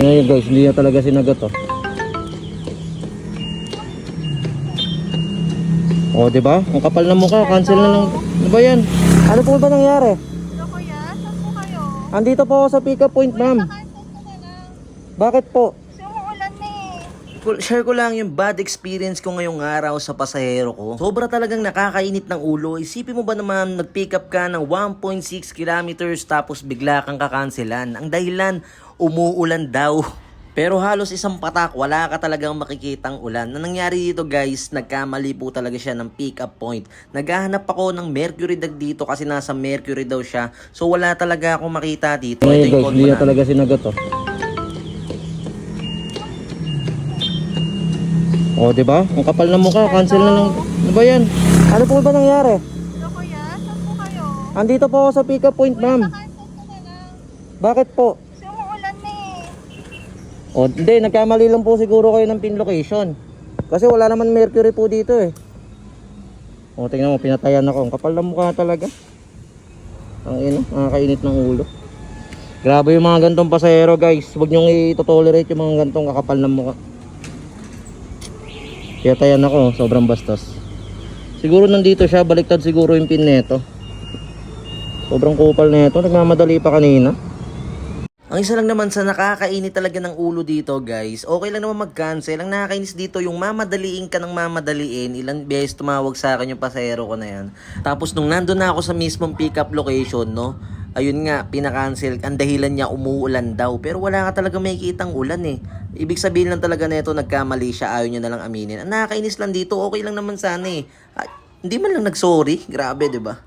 Ngayon guys, hindi na talaga sinagot oh. O, diba? Ang kapal na mukha, cancel na lang. Ano ba yan? Ano po ba nangyari? Hello kuya, saan po kayo? Andito po ako sa pick-up point, ma'am. Nakancel ko na lang. Bakit po? Kasi umuulan na eh. Share ko lang yung bad experience ko ngayong araw sa pasahero ko. Sobra talagang nakakainit ng ulo. Isipin mo ba naman nag-pick up ka ng 1.6 kilometers tapos bigla kang kakanselan. Ang dahilan, umuulan daw. Pero halos isang patak, wala ka talagang makikitang ulan. Na nangyari dito guys, nagkamali po talaga siya ng pick up point. Naghahanap ako ng Mercury Dag dito kasi nasa Mercury daw siya. So wala talaga akong makita dito. Ngayon Ito yung guys, code hindi mo na na. talaga sinagot oh. O, diba? Ang kapal na mukha, cancel na lang. Ano ba yan? Ano po ba nangyari? Hello kuya, saan po kayo? Andito po ako sa pick-up point, ma'am. Nakancel ko na lang. Bakit po? Kasi umuulan na eh. O, hindi, nagkamali lang po siguro kayo ng pin location. Kasi wala naman Mercury po dito eh. O, tingnan mo, pinatayan ako. Ang kapal na mukha talaga. Ang ino, nakakainit ng ulo. Grabe yung mga gantong pasahero guys. Huwag nyong i-tolerate yung mga gantong kakapal na mukha. Pinatayan ako, sobrang bastos. Siguro nandito siya, baliktad siguro yung pin neto. Sobrang kupal neto, nagmamadali pa kanina. Ang isa lang naman sa nakakainit talaga ng ulo dito guys, okay lang naman mag-cancel. Ang nakakainis dito yung mamadaliin ka ng mamadaliin. Ilang beses tumawag sa akin yung pasahero ko na yan. Tapos nung nandun na ako sa mismong pick-up location, no, ayun nga, pinakancel. Ang dahilan niya umuulan daw. Pero wala ka talaga makikitang ulan eh. Ibig sabihin lang talaga neto nagkamali siya, ayaw niya na lang aminin. Ang nakakainis lang dito, okay lang naman sana eh. Hindi man lang nag-sorry, grabe 'di ba?